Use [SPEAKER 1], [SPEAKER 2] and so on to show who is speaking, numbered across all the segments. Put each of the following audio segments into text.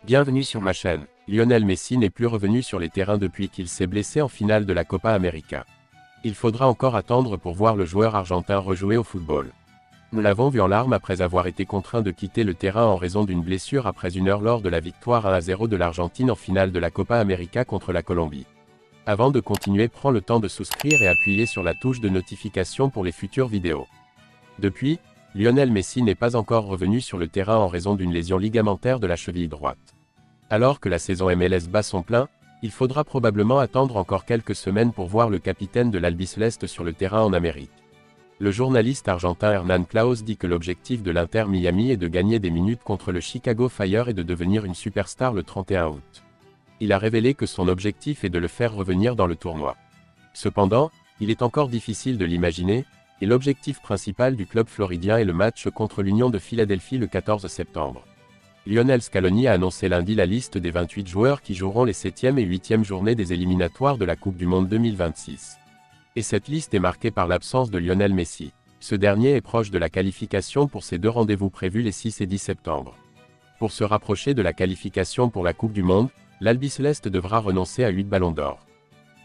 [SPEAKER 1] Bienvenue sur ma chaîne. Lionel Messi n'est plus revenu sur les terrains depuis qu'il s'est blessé en finale de la Copa América. Il faudra encore attendre pour voir le joueur argentin rejouer au football. Nous l'avons vu en larmes après avoir été contraint de quitter le terrain en raison d'une blessure après une heure lors de la victoire 1-0 de l'Argentine en finale de la Copa América contre la Colombie. Avant de continuer, prends le temps de souscrire et appuyer sur la touche de notification pour les futures vidéos. Depuis, Lionel Messi n'est pas encore revenu sur le terrain en raison d'une lésion ligamentaire de la cheville droite. Alors que la saison MLS bat son plein, il faudra probablement attendre encore quelques semaines pour voir le capitaine de l'Albiceleste sur le terrain en Amérique. Le journaliste argentin Hernán Claus dit que l'objectif de l'Inter Miami est de gagner des minutes contre le Chicago Fire et de devenir une superstar le 31 août. Il a révélé que son objectif est de le faire revenir dans le tournoi. Cependant, il est encore difficile de l'imaginer, et l'objectif principal du club floridien est le match contre l'Union de Philadelphie le 14 septembre. Lionel Scaloni a annoncé lundi la liste des 28 joueurs qui joueront les 7e et 8e journées des éliminatoires de la Coupe du Monde 2026. Et cette liste est marquée par l'absence de Lionel Messi. Ce dernier est proche de la qualification pour ses deux rendez-vous prévus les 6 et 10 septembre. Pour se rapprocher de la qualification pour la Coupe du Monde, l'Albiceleste devra renoncer à 8 ballons d'or.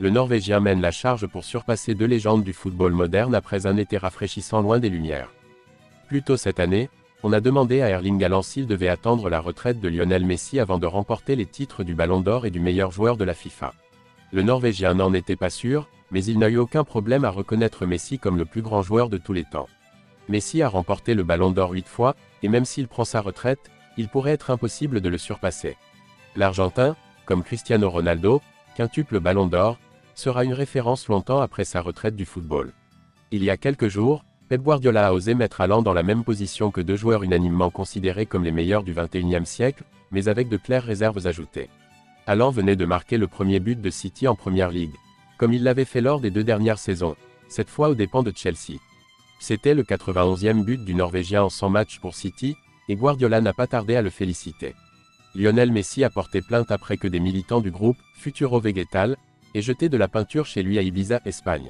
[SPEAKER 1] Le Norvégien mène la charge pour surpasser deux légendes du football moderne après un été rafraîchissant loin des lumières. Plus tôt cette année, on a demandé à Erling Haaland s'il devait attendre la retraite de Lionel Messi avant de remporter les titres du Ballon d'Or et du meilleur joueur de la FIFA. Le Norvégien n'en était pas sûr, mais il n'a eu aucun problème à reconnaître Messi comme le plus grand joueur de tous les temps. Messi a remporté le Ballon d'Or 8 fois, et même s'il prend sa retraite, il pourrait être impossible de le surpasser. L'Argentin, comme Cristiano Ronaldo, quintuple Ballon d'Or, sera une référence longtemps après sa retraite du football. Il y a quelques jours, Pep Guardiola a osé mettre Haaland dans la même position que deux joueurs unanimement considérés comme les meilleurs du XXIe siècle, mais avec de claires réserves ajoutées. Haaland venait de marquer le premier but de City en Première Ligue, comme il l'avait fait lors des deux dernières saisons, cette fois aux dépens de Chelsea. C'était le 91e but du Norvégien en 100 matchs pour City, et Guardiola n'a pas tardé à le féliciter. Lionel Messi a porté plainte après que des militants du groupe Futuro Vegetal aient jeté de la peinture chez lui à Ibiza, Espagne.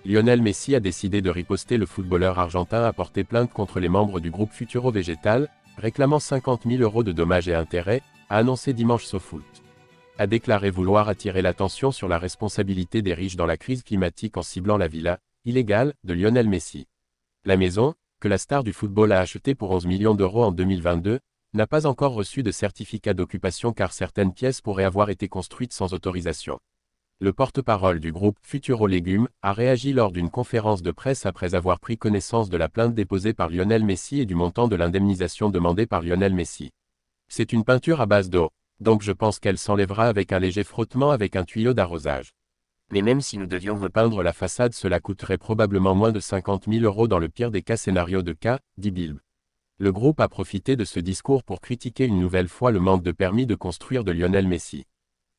[SPEAKER 1] Lionel Messi a décidé de riposter. Le footballeur argentin a porté plainte contre les membres du groupe Futuro Vegetal, réclamant 50 000 € de dommages et intérêts, a annoncé dimanche SoFoot. A déclaré vouloir attirer l'attention sur la responsabilité des riches dans la crise climatique en ciblant la villa illégale de Lionel Messi. La maison, que la star du football a achetée pour 11 millions d'euros en 2022, n'a pas encore reçu de certificat d'occupation car certaines pièces pourraient avoir été construites sans autorisation. Le porte-parole du groupe Futuro Légumes a réagi lors d'une conférence de presse après avoir pris connaissance de la plainte déposée par Lionel Messi et du montant de l'indemnisation demandée par Lionel Messi. C'est une peinture à base d'eau, donc je pense qu'elle s'enlèvera avec un léger frottement avec un tuyau d'arrosage. Mais même si nous devions repeindre la façade, cela coûterait probablement moins de 50 000 € dans le pire des cas. Scénario de cas, dit Bild. Le groupe a profité de ce discours pour critiquer une nouvelle fois le manque de permis de construire de Lionel Messi.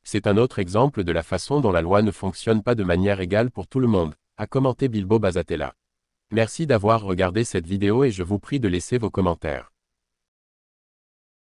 [SPEAKER 1] C'est un autre exemple de la façon dont la loi ne fonctionne pas de manière égale pour tout le monde, a commenté Bilbo Bazatella. Merci d'avoir regardé cette vidéo et je vous prie de laisser vos commentaires.